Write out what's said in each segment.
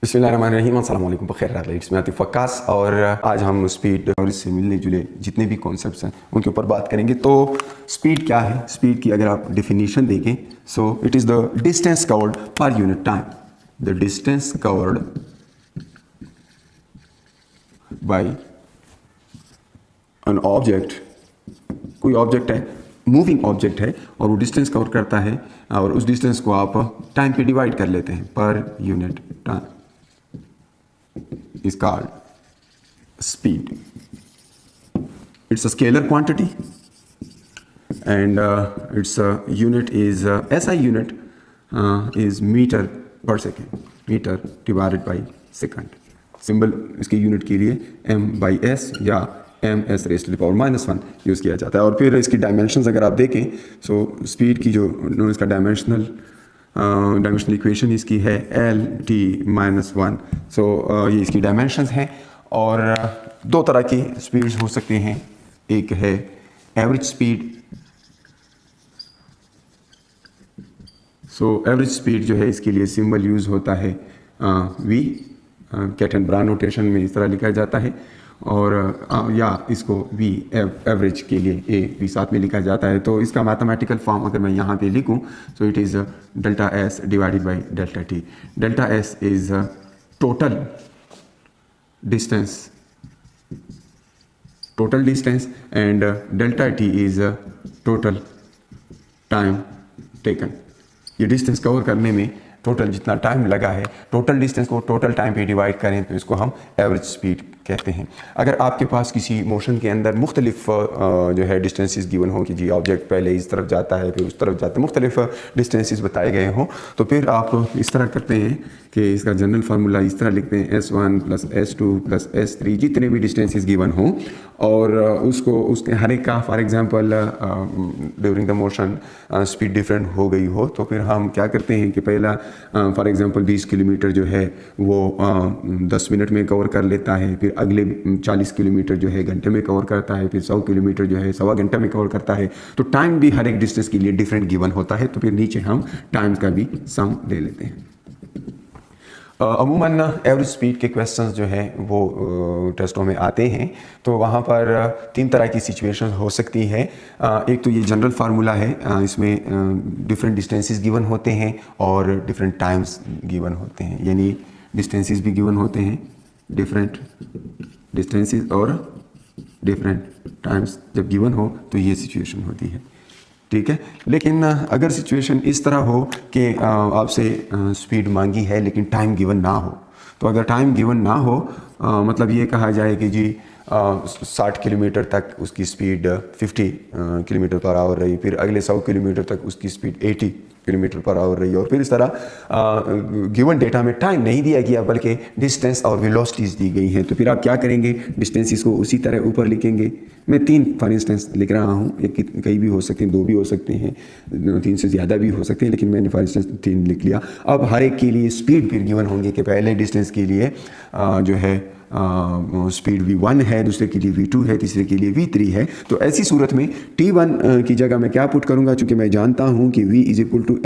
बिस्मिल्लाहिर्रहमानिर्रहीम, अस्सलाम वालेकुम, बखैर इट्स मैं आतिफ वक्कास। और आज हम स्पीड और इससे मिलने जुले जितने भी कॉन्सेप्ट्स हैं उनके ऊपर बात करेंगे। तो स्पीड क्या है? स्पीड की अगर आप डेफिनेशन देखें, so it is the distance covered per unit time. The distance covered by an object, कोई ऑब्जेक्ट है, मूविंग ऑब्जेक्ट है, और वो डिस्टेंस कवर करता है, और उस डिस्टेंस को आप टाइम पे डिवाइड कर लेते हैं, per unit time is called speed. It's a scalar quantity, and its unit is SI unit is meter per second, meter divided by second. Symbol इसके यूनिट के लिए m/s या ms raised to the power -1 use किया जाता है। और फिर इसकी डायमेंशंस अगर आप देखें, सो स्पीड की जो इसका डायमेंशनल इक्वेशन इसकी है L/t-1। सो ये इसकी डायमेंशंस हैं। और दो तरह की स्पीड्स हो सकते हैं। एक है average speed. So average speed जो है, इसके लिए सिंबल यूज़ होता है v, ket and bra notation में इस तरह लिखा जाता है। और या इसको v एवरेज के लिए a भी साथ में लिखा जाता है। तो इसका मैथमेटिकल फॉर्म अगर मैं यहाँ पे लिखूँ, so it is delta s divided by delta t। Delta s is total distance and delta t is total time taken. ये डिस्टेंस कवर करने में टोटल जितना टाइम लगा है, टोटल डिस्टेंस को टोटल टाइम पे डिवाइड करें तो इसको हम एवरेज स्पीड कहते हैं। अगर आपके पास किसी मोशन के अंदर मुख्तलिफ जो है डिस्टेंसेस गिवन हो कि जी ऑब्जेक्ट पहले इस तरफ जाता है फिर उस तरफ जाता है, मुख्तलिफ डिस्टेंसेस बताए गए हों, तो फिर आप इस तरह करते हैं कि इसका जनरल फार्मूला इस तरह लिखते हैं S1 + S2 + S3, जितने भी डिस्टेंसेस गिवन हों, और उसके हर एक का for example during the motion speed different हो गई हो, तो फिर हम क्या करते हैं कि पहला फॉर एग्जांपल 20 किलोमीटर जो है वो 10 मिनट में कवर कर लेता है, फिर अगले 40 किलोमीटर जो है घंटे में कवर करता है, फिर 100 किलोमीटर जो है सवा घंटा में कवर करता है। तो टाइम भी हर एक डिस्टेंस के लिए डिफरेंट गिवन होता है। तो फिर नीचे हम टाइम का भी सम ले लेते हैं। अमूमन एवरेज स्पीड के क्वेश्चंस जो हैं वो टेस्टों में आते हैं। तो वहाँ पर 3 तरह की सिचुएशन हो सकती है। एक तो ये जनरल फार्मूला है, इसमें डिफरेंट डिस्टेंसेस गिवन होते हैं और डिफरेंट टाइम्स गिवन होते हैं, यानी डिस्टेंसेस भी गिवन होते हैं, डिफरेंट डिस्टेंसेस और डिफरेंट टाइम्स जब गिवन हो तो ये सिचुएशन होती है, ठीक है। लेकिन अगर सिचुएशन इस तरह हो कि आपसे स्पीड मांगी है लेकिन टाइम गिवन ना हो, तो अगर टाइम गिवन ना हो, मतलब ये कहा जाए कि जी 60 किलोमीटर तक उसकी स्पीड 50 किलोमीटर पर आवर रही, फिर अगले 100 किलोमीटर तक उसकी स्पीड 80 किलोमीटर पर आवर रही, और फिर इस तरह गिवन डेटा में टाइम नहीं दिया गया बल्कि डिस्टेंस और वेलोसिटीज़ दी गई हैं, तो फिर आप क्या करेंगे? डिस्टेंसेस को उसी तरह ऊपर लिखेंगे। मैं 3 फॉर इंस्टेंस लिख रहा हूँ, एक कई भी हो सकते हैं, 2 भी हो सकते हैं, 3 से ज़्यादा भी हो सकते हैं, लेकिन मैंने फॉर इंस्टेंस 3 लिख लिया। अब हर एक के लिए स्पीड फिर गिवन होंगे कि पहले डिस्टेंस के लिए जो है स्पीड v1 है, दूसरे के लिए v2 है, तीसरे के लिए v3 है। तो ऐसी सूरत में t1 की जगह मैं क्या पुट करूंगा? चूंकि मैं जानता हूं कि v =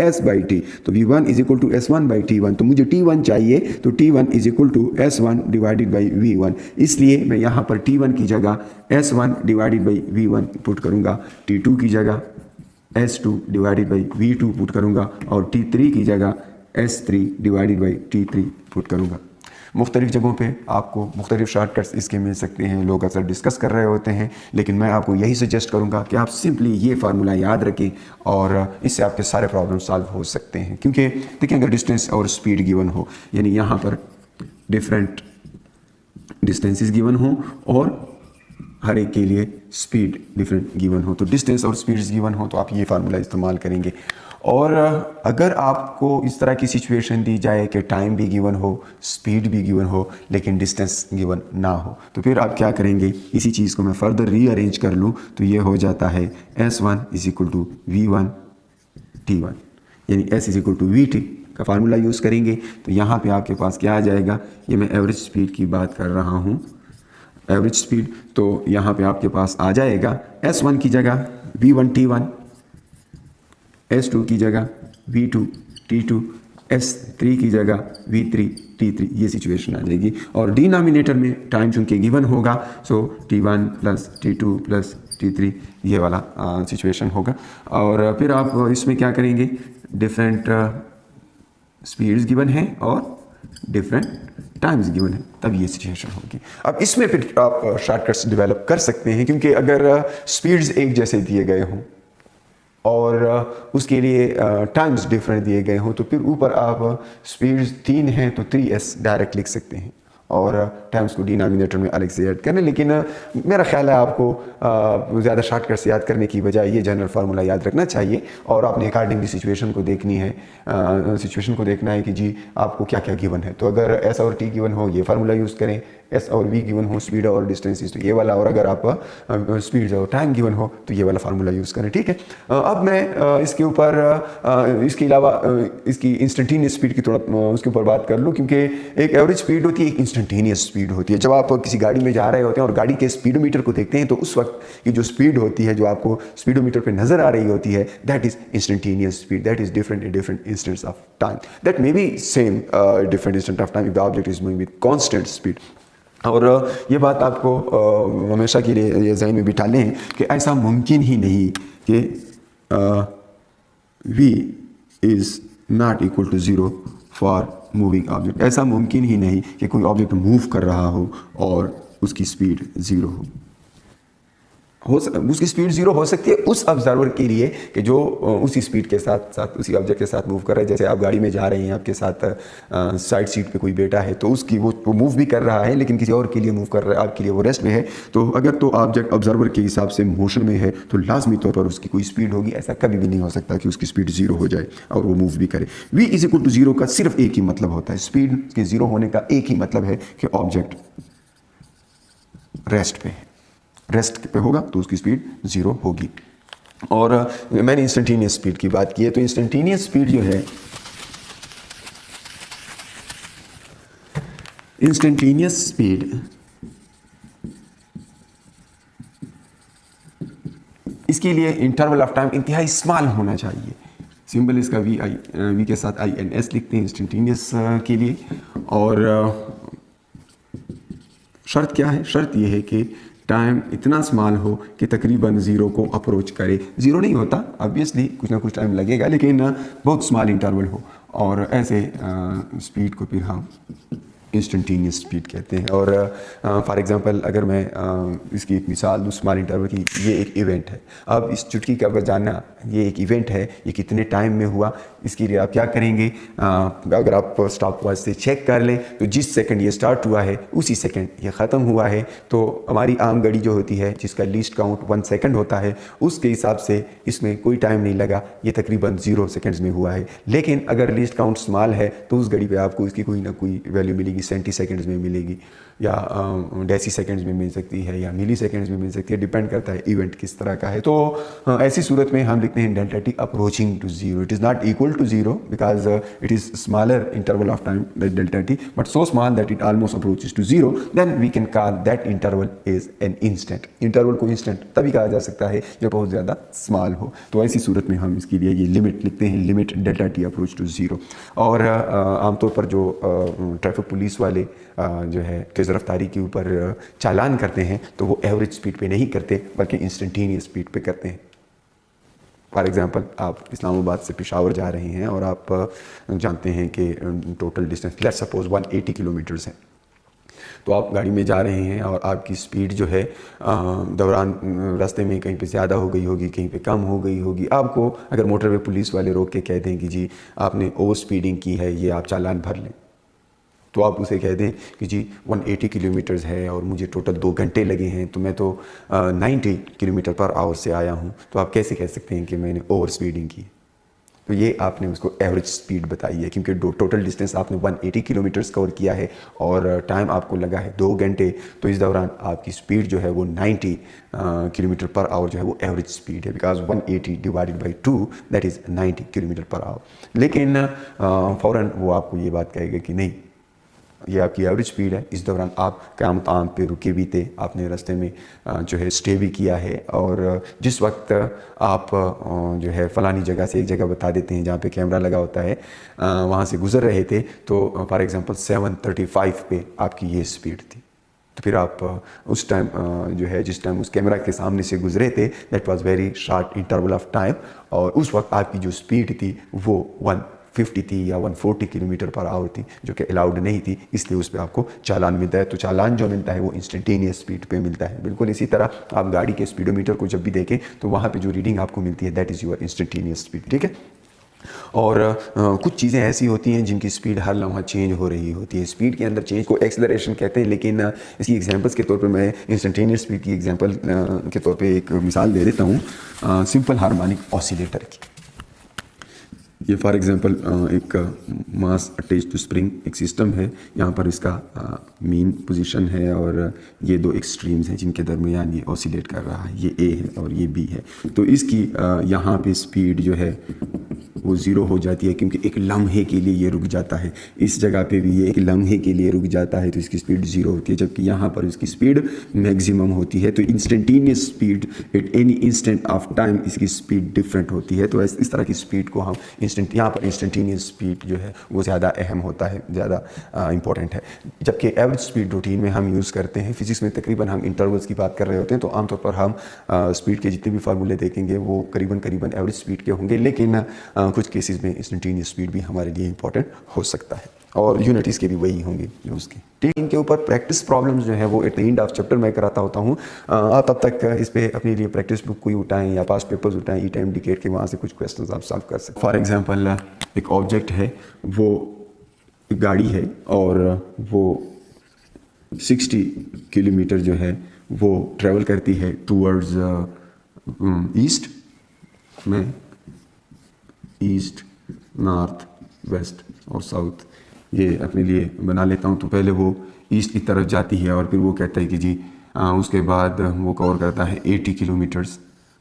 s/t, तो v1 = s1/t1, तो मुझे t1 चाहिए, तो t1 = s1 divided by v1। इसलिए मैं यहाँ पर t1 की जगह s1 divided by v1 put करूँगा, t2 की जगह s2 divided by v2 put करूँगा, और t3 की जगह s3 divided by t3 put करूँगा। मुख्तलिफ जगहों पे आपको मुख्तलिफ शॉर्टकट्स इसके मिल सकते हैं, लोग अक्सर डिस्कस कर रहे होते हैं, लेकिन मैं आपको यही सजेस्ट करूंगा कि आप सिंपली ये फार्मूला याद रखें और इससे आपके सारे प्रॉब्लम सॉल्व हो सकते हैं। क्योंकि देखिए, अगर डिस्टेंस और स्पीड गिवन हो, यानी यहाँ पर डिफरेंट डिस्टेंसेस गिवन हो और हर एक के लिए स्पीड डिफरेंट गिवन हो, तो डिस्टेंस और स्पीड्स गिवन हो तो आप ये फार्मूला इस्तेमाल करेंगे। और अगर आपको इस तरह की सिचुएशन दी जाए कि टाइम भी गिवन हो, स्पीड भी गिवन हो, लेकिन डिस्टेंस गिवन ना हो, तो फिर आप क्या करेंगे? इसी चीज़ को मैं फर्दर रीअरेंज कर लूँ तो ये हो जाता है S1 = v1t1, यानी S = vt का फार्मूला यूज़ करेंगे। तो यहाँ पे आपके पास क्या आ जाएगा? ये मैं एवरेज स्पीड की बात कर रहा हूँ, एवरेज स्पीड। तो यहाँ पे आपके पास आ जाएगा S1 की जगह v1t1, S2 की जगह v2t2, S3 की जगह V3 T3 ये सिचुएशन आ जाएगी। और डिनोमिनेटर में टाइम चूंकि गिवन होगा, सो T1 plus T2 plus T3 ये वाला सिचुएशन होगा। और फिर आप इसमें क्या करेंगे, डिफरेंट स्पीड्स गिवन है और डिफरेंट टाइम्स गिवन है, तब ये सिचुएशन होगी। अब इसमें फिर आप शॉर्टकट्स डेवलप कर सकते हैं, क्योंकि अगर स्पीड्स एक जैसे दिए गए हों और उसके लिए टाइम्स डिफरेंट दिए गए हों, तो फिर ऊपर आप स्पीड्स 3 हैं तो 3s डायरेक्ट लिख सकते हैं और टाइम्स को डिनोमिनेटर में अलग से ऐड करना। लेकिन मेरा ख्याल है आपको ज़्यादा शॉर्टकट्स याद करने की बजाय ये जनरल फार्मूला याद रखना चाहिए और आपने अकॉर्डिंगली सिचुएशन को देखनी है, सिचुएशन को देखना है कि जी आपको क्या क्या गिवन है। तो अगर S और T गिवन हो ये फार्मूला यूज़ करें, S और V गिवन हो, स्पीड और डिस्टेंसेस, तो ये वाला, और अगर आप स्पीड और टाइम गिवन हो तो ये वाला फार्मूला यूज़ करें, ठीक है। अब मैं इसके ऊपर इसके अलावा इसकी इंस्टेंटेनियस स्पीड की थोड़ा उसके ऊपर बात कर लूँ, क्योंकि एक एवरेज स्पीड होती है, एक इंस्टेंटेनियस स्पीड होती है। जब आप किसी गाड़ी में जा रहे होते हैं और गाड़ी के स्पीडोमीटर को देखते हैं तो उस वक्त की जो स्पीड होती है, जो आपको स्पीडोमीटर पे नजर आ रही होती है, that is instantaneous speed, that is different in different instants of time, that may be same different instant of time if the object is moving with constant speed. और ये बात आपको हमेशा के लिए ये ज़हन में बिठा लें कि ऐसा मुमकिन ही नहीं कि v is not equal to 0 for moving object. ऐसा मुमकिन ही नहीं कि कोई ऑब्जेक्ट मूव कर रहा हो और उसकी स्पीड 0 हो उसकी स्पीड 0 हो सकती है उस ऑब्जर्वर के लिए कि जो उसी स्पीड के साथ साथ उसी ऑब्जेक्ट के साथ मूव कर रहा है। जैसे आप गाड़ी में जा रहे हैं, आपके साथ साइड सीट पे कोई बैठा है, तो उसकी वो मूव भी कर रहा है लेकिन किसी और के लिए मूव कर रहा है, आपके लिए वो रेस्ट में है। तो अगर तो ऑब्जेक्ट ऑब्जर्वर के हिसाब से मोशन में है तो लाजमी तौर पर उसकी कोई स्पीड होगी। ऐसा कभी भी नहीं हो सकता कि उसकी स्पीड 0 हो जाए और वो मूव भी करे। v इज इक्वल टू 0 का सिर्फ एक ही मतलब होता है, स्पीड के 0 होने का एक ही मतलब है कि ऑब्जेक्ट रेस्ट पे है, रेस्ट पे होगा तो उसकी स्पीड 0 होगी। और मैंने इंस्टेंटेनियस स्पीड की बात की है, तो इंस्टेंटेनियस स्पीड जो है, इंस्टेंटेनियस स्पीड इसके लिए इंटरवल ऑफ टाइम इंतहाई स्मॉल होना चाहिए। सिंबल इसका वी के साथ INS लिखते हैं इंस्टेंटेनियस के लिए। और शर्त क्या है? शर्त यह है कि टाइम इतना स्मॉल हो कि तकरीबन 0 को अप्रोच करे। 0 नहीं होता ऑब्वियसली, कुछ ना कुछ टाइम लगेगा, लेकिन बहुत स्मॉल इंटरवल हो, और ऐसे स्पीड को फिर हम इंस्टेंटेनियस स्पीड कहते हैं। और फॉर एग्जांपल अगर मैं इसकी एक मिसाल दूँ स्मॉल इंटरवल की, ये एक इवेंट है। अब इस चुटकी का अगर जानना ये एक इवेंट है, ये कितने टाइम में हुआ, इसके लिए आप क्या करेंगे, अगर आप स्टॉप वॉच से चेक कर लें तो जिस सेकंड ये स्टार्ट हुआ है उसी सेकंड ये ख़त्म हुआ है। तो हमारी आम घड़ी जो होती है जिसका लीस्ट काउंट 1 सेकंड होता है, उसके हिसाब से इसमें कोई टाइम नहीं लगा, ये तकरीबन 0 सेकंड्स में हुआ है। लेकिन अगर लीस्ट काउंट स्मॉल है तो उस घड़ी पे आपको इसकी कोई ना कोई वैल्यू मिलेगी, सेंटी सेकंड्स में मिलेगी या डेसी सेकंड्स में मिल सकती है या मिली सेकंड्स में मिल सकती है, डिपेंड करता है इवेंट किस तरह का है। तो ऐसी सूरत में हम लिखते हैं delta t approaching to 0। It is not equal to 0 because it is smaller interval of time that delta t, but so small that it almost approaches to 0, then we can call that interval is an instant. Interval को instant तभी कहा जा सकता है जब बहुत ज़्यादा small हो। तो ऐसी सूरत में हम इसके लिए ये लिमिट लिखते हैं, limit delta t approach to 0। और आमतौर पर जो ट्रैफिक पुलिस वाले जो है तेज़ रफ्तारी के ऊपर चालान करते हैं तो वो एवरेज स्पीड पे नहीं करते बल्कि इंस्टेंटेनियस स्पीड पे करते हैं। फॉर एग्जांपल आप इस्लामाबाद से पेशावर जा रहे हैं और आप जानते हैं कि total distance let's suppose 180 kilometres है। तो आप गाड़ी में जा रहे हैं और आपकी स्पीड जो है दौरान रास्ते में कहीं पे ज़्यादा हो गई होगी, कहीं पे कम हो गई होगी। आपको अगर मोटरवे पुलिस वाले रोक के कहते हैं कि जी आपने ओवर स्पीडिंग की है, ये आप चालान भर लें, तो आप उसे कह दें कि जी 180 किलोमीटर्स है और मुझे टोटल 2 घंटे लगे हैं, तो मैं तो 90 किलोमीटर पर आवर से आया हूँ, तो आप कैसे कह सकते हैं कि मैंने ओवर स्पीडिंग की? तो ये आपने उसको एवरेज स्पीड बताई है, क्योंकि टोटल डिस्टेंस आपने 180 किलोमीटर्स कवर किया है और टाइम आपको लगा है 2 घंटे, तो इस दौरान आपकी स्पीड जो है वो 90 किलोमीटर पर आवर जो है वो एवरेज स्पीड है, because 180 divided by 2 that is 90 kilometre per our. लेकिन फ़ौरन वो आपको ये बात कहेगा कि नहीं, ये आपकी एवरेज स्पीड है। इस दौरान आप क्या मकाम पे रुके भी थे, आपने रास्ते में जो है स्टे भी किया है, और जिस वक्त आप जो है फ़लानी जगह से एक जगह बता देते हैं जहाँ पे कैमरा लगा होता है, वहाँ से गुज़र रहे थे, तो फॉर एग्ज़ाम्पल 735 पे आपकी ये स्पीड थी। तो फिर आप उस टाइम जो है जिस टाइम उस कैमरा के सामने से गुजरे थे, that was very short interval of time, और उस वक्त आपकी जो स्पीड थी वो 150 थी या 140 किलोमीटर पर आवर थी, जो कि अलाउड नहीं थी, इसलिए उस पर आपको चालान मिलता है। तो चालान जो मिलता है वो इंस्टेंटेनियस स्पीड पे मिलता है। बिल्कुल इसी तरह आप गाड़ी के स्पीडोमीटर को जब भी देखें तो वहाँ पे जो रीडिंग आपको मिलती है that is your instantaneous speed, ठीक है। और कुछ चीज़ें ऐसी होती हैं जिनकी स्पीड हर लम्हा चेंज हो रही होती है। स्पीड के अंदर चेंज को एक्सेलरेशन कहते हैं, लेकिन इसकी एग्जांपल्स के तौर पे मैं इंस्टेंटेनियस स्पीड की एग्जांपल के तौर पे एक मिसाल दे देता हूँ सिंपल हार्मोनिक ऑसिलेटर की। ये फॉर एग्जांपल एक मास अटैच टू स्प्रिंग एक सिस्टम है। यहाँ पर इसका मेन पोजीशन है और ये दो एक्सट्रीम्स हैं जिनके दरमियान ये ऑसिलेट कर रहा है, ये ए है और ये बी है। तो इसकी यहाँ पे स्पीड जो है वो ज़ीरो हो जाती है, क्योंकि एक लम्हे के लिए ये रुक जाता है। इस जगह पे भी ये एक लम्हे के लिए रुक जाता है, तो इसकी स्पीड ज़ीरो होती है, जबकि यहाँ पर इसकी स्पीड मैक्सिमम होती है। तो instantaneous speed at any instant of time इसकी स्पीड डिफरेंट होती है। तो इस तरह की स्पीड को हम यहाँ पर इंस्टेंटेनियस स्पीड जो है वो ज़्यादा अहम होता है, ज़्यादा इंपॉर्टेंट है। जबकि एवरेज स्पीड रूटीन में हम यूज़ करते हैं, फिजिक्स में तकरीबन हम इंटरवल्स की बात कर रहे होते हैं, तो आमतौर पर हम स्पीड के जितने भी फार्मूले देखेंगे वो करीबन एवरेज स्पीड के होंगे, लेकिन कुछ केसेस में इंस्टेंटेनियस स्पीड भी हमारे लिए इंपॉर्टेंट हो सकता है, और यूनिट इसके भी वही होंगे जो उसके। ठीक, इनके ऊपर प्रैक्टिस प्रॉब्लम्स जो है वो at the end of chapter मैं कराता होता हूँ। आप तब तक इस पे अपने लिए प्रैक्टिस बुक कोई उठाएं या पास पेपर्स उठाएं, ई टाइम डिकेट के, वहाँ से कुछ क्वेश्चंस आप सॉल्व कर सकते हैं। फॉर एग्जांपल एक ऑब्जेक्ट है, वो एक गाड़ी है और वो 60 किलोमीटर जो है वो ट्रैवल करती है टूवर्ड्स ईस्ट में, ईस्ट, नॉर्थ, वेस्ट और साउथ ये अपने लिए बना लेता हूँ। तो पहले वो ईस्ट की तरफ जाती है और फिर वो कहता है कि जी उसके बाद वो कवर करता है 80 kilometres,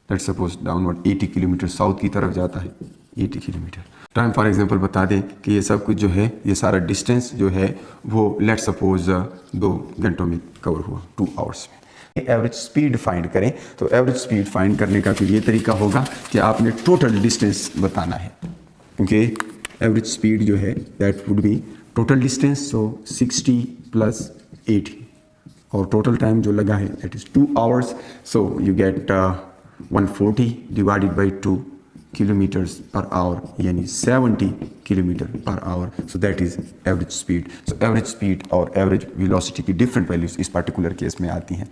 let's suppose downward 80 kilometre south की तरफ जाता है, 80 किलोमीटर। टाइम फॉर एग्जांपल बता दें कि ये सब कुछ जो है, ये सारा डिस्टेंस जो है वो लेट्स सपोज 2 घंटों में कवर हुआ, 2 आवर्स में। एवरेज स्पीड फाइंड करें, तो एवरेज स्पीड फाइंड करने का फिर ये तरीका होगा कि आपने टोटल डिस्टेंस बताना है, क्योंकि एवरेज स्पीड जो है that would be total distance, so 60 + 80, और टोटल टाइम जो लगा है that is 2 hours, so you get 140 divided by 2 kilometres per hour, यानी 70 kilometre per hour. So that is average speed. So average speed और average velocity की different values इस particular case में आती हैं।